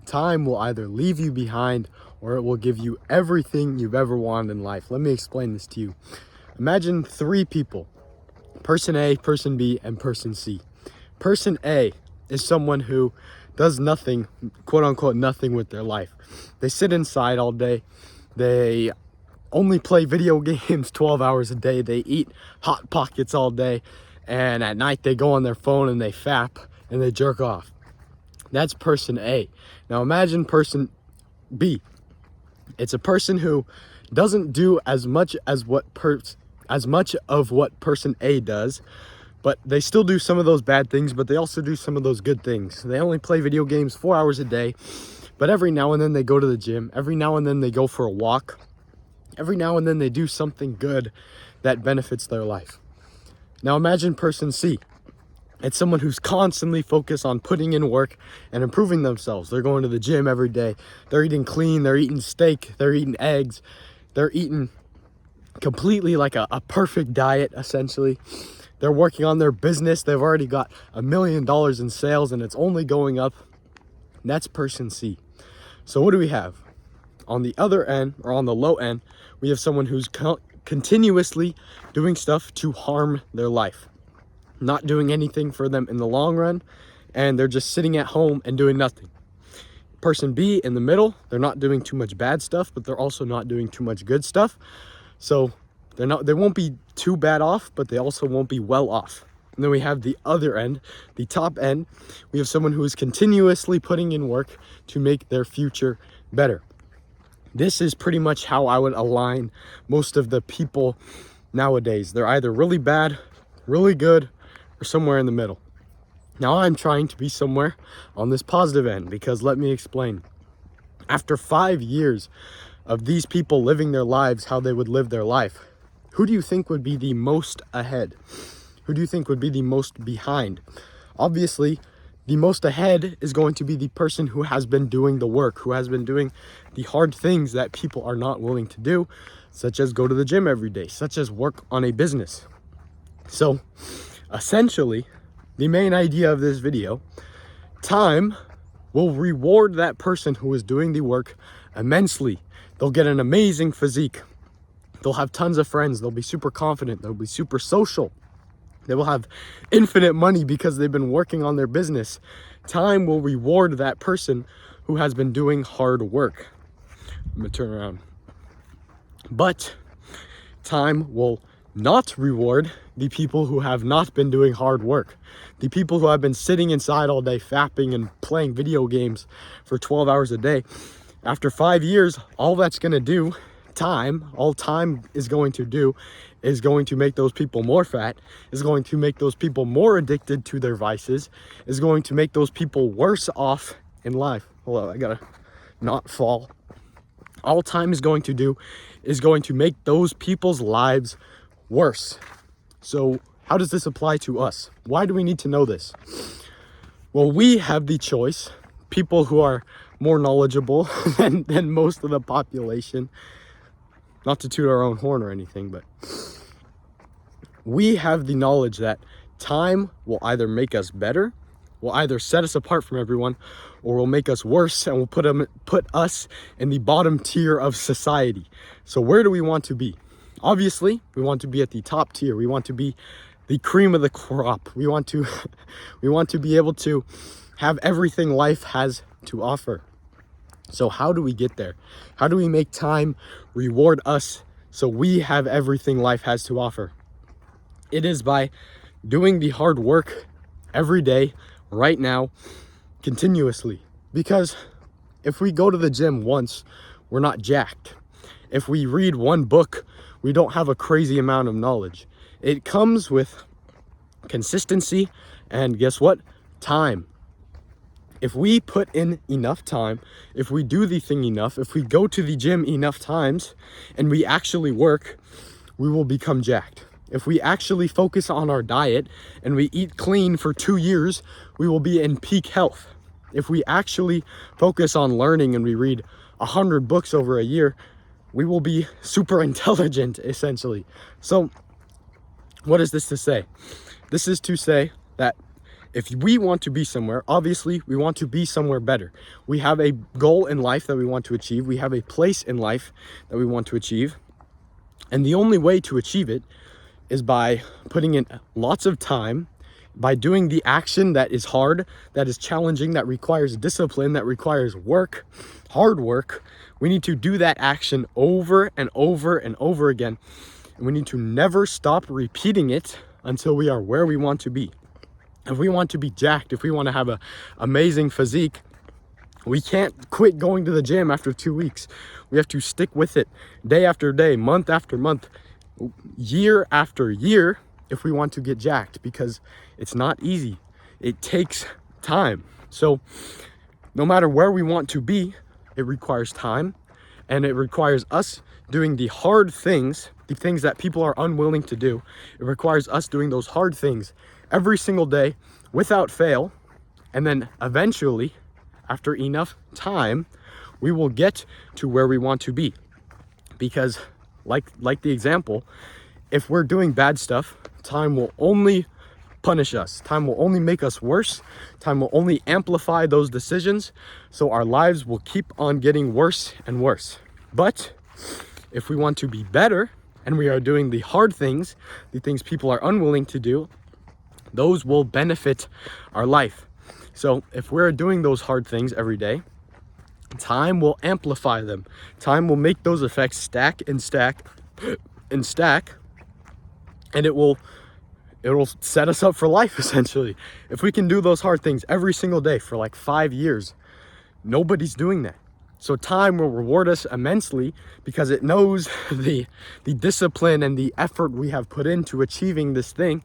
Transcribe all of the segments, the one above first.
Time will either leave you behind or it will give you everything you've ever wanted in life. Let me explain this to you. Imagine three people: person A, person B, and person C. Person A is someone who does nothing, quote unquote, nothing with their life. They sit inside all day. They only play video games 12 hours a day. They eat Hot Pockets all day. And at night they go on their phone and they fap and they jerk off. That's person A. Now imagine person B. It's a person who doesn't do as much of what person A does, but they still do some of those bad things, but they also do some of those good things. They only play video games 4 hours a day, but every now and then they go to the gym. Every now and then they go for a walk. Every now and then they do something good that benefits their life. Now imagine person C. It's someone who's constantly focused on putting in work and improving themselves. They're going to the gym every day. They're eating clean. They're eating steak. They're eating eggs. They're eating completely like a perfect diet, essentially. They're working on their business. They've already got $1 million in sales and it's only going up. That's person C. So what do we have? On the other end, or on the low end, we have someone who's continuously doing stuff to harm their life, not doing anything for them in the long run, and they're just sitting at home and doing nothing. Person B in the middle, they're not doing too much bad stuff, but they're also not doing too much good stuff. So they won't be too bad off, but they also won't be well off. And then we have the other end, the top end. We have someone who is continuously putting in work to make their future better. This is pretty much how I would align most of the people nowadays. They're either really bad, really good, or somewhere in the middle. Now I'm trying to be somewhere on this positive end, because let me explain. After 5 years of these people living their lives how they would live their life, who do you think would be the most ahead? Who do you think would be the most behind? Obviously, the most ahead is going to be the person who has been doing the work, who has been doing the hard things that people are not willing to do, such as go to the gym every day, such as work on a business. So essentially, the main idea of this video, time will reward that person who is doing the work immensely. They'll get an amazing physique. They'll have tons of friends. They'll be super confident. They'll be super social. They will have infinite money because they've been working on their business. Time will reward that person who has been doing hard work. I'm gonna turn around. But time will not reward the people who have not been doing hard work. The people who have been sitting inside all day fapping and playing video games for 12 hours a day. After 5 years, all that's gonna do, all time is going to do is going to make those people more fat, is going to make those people more addicted to their vices, is going to make those people worse off in life. Hold on, I gotta not fall. All time is going to do is going to make those people's lives worse. So how does this apply to us? Why do we need to know this? Well, we have the choice, people who are more knowledgeable than most of the population, not to toot our own horn or anything, but we have the knowledge that time will either make us better, will either set us apart from everyone, or will make us worse and will put us in the bottom tier of society. So where do we want to be? Obviously, we want to be at the top tier. We want to be the cream of the crop. We want to be able to have everything life has to offer. So how do we get there? How do we make time reward us so we have everything life has to offer? It is by doing the hard work every day, right now, continuously. Because if we go to the gym once, we're not jacked. If we read one book, we don't have a crazy amount of knowledge. It comes with consistency and guess what? Time. If we put in enough time, if we do the thing enough, if we go to the gym enough times and we actually work, we will become jacked. If we actually focus on our diet and we eat clean for 2 years, we will be in peak health. If we actually focus on learning and we read 100 books over a year, we will be super intelligent, essentially. So what is this to say? This is to say that If we want to be somewhere, obviously we want to be somewhere better. We have a goal in life that we want to achieve. We have a place in life that we want to achieve. And the only way to achieve it is by putting in lots of time, by doing the action that is hard, that is challenging, that requires discipline, that requires work, hard work. We need to do that action over and over and over again. And we need to never stop repeating it until we are where we want to be. If we want to be jacked, if we want to have an amazing physique, we can't quit going to the gym after 2 weeks. We have to stick with it day after day, month after month, year after year if we want to get jacked, because it's not easy. It takes time. So no matter where we want to be, it requires time, and it requires us doing the hard things, the things that people are unwilling to do. It requires us doing those hard things every single day without fail. And then eventually, after enough time, we will get to where we want to be. Because like the example, if we're doing bad stuff, time will only punish us. Time will only make us worse. Time will only amplify those decisions. So our lives will keep on getting worse and worse. But if we want to be better, and we are doing the hard things, the things people are unwilling to do, those will benefit our life. So if we're doing those hard things every day, time will amplify them. Time will make those effects stack and stack and stack, and it will set us up for life, essentially. If we can do those hard things every single day for like 5 years, nobody's doing that. So time will reward us immensely because it knows the discipline and the effort we have put into achieving this thing,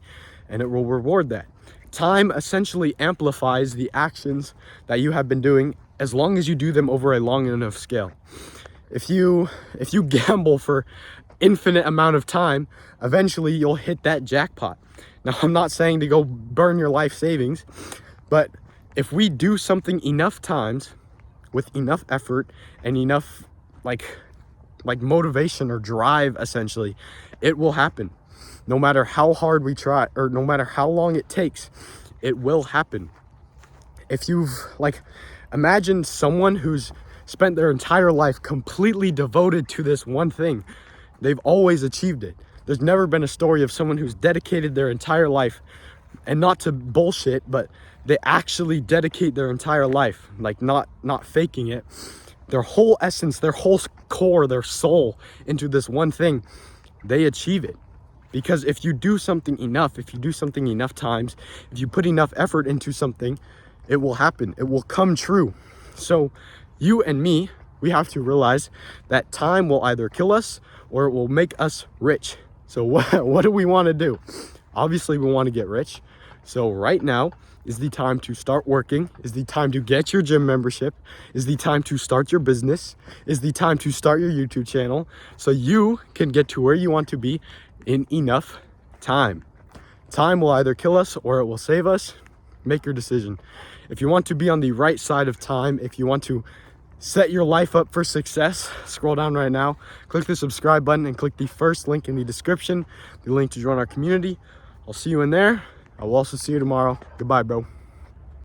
and it will reward that. Time essentially amplifies the actions that you have been doing as long as you do them over a long enough scale. If you gamble for infinite amount of time, eventually you'll hit that jackpot. Now, I'm not saying to go burn your life savings, but if we do something enough times with enough effort and enough like motivation or drive, essentially, it will happen. No matter how hard we try, or no matter how long it takes, it will happen. If you've imagine someone who's spent their entire life completely devoted to this one thing. They've always achieved it. There's never been a story of someone who's dedicated their entire life, and not to bullshit, but they actually dedicate their entire life, not faking it, their whole essence, their whole core, their soul into this one thing. They achieve it. Because if you do something enough, if you do something enough times, if you put enough effort into something, it will happen. It will come true. So you and me, we have to realize that time will either kill us or it will make us rich. So what do we want to do? Obviously, we want to get rich. So right now is the time to start working, is the time to get your gym membership, is the time to start your business, is the time to start your YouTube channel, so you can get to where you want to be in enough time. Time will either kill us or it will save us. Make your decision. If you want to be on the right side of time, if you want to set your life up for success, scroll down right now, click the subscribe button, and click the first link in the description, the link to join our community. I'll see you in there. I will also see you tomorrow. Goodbye, bro.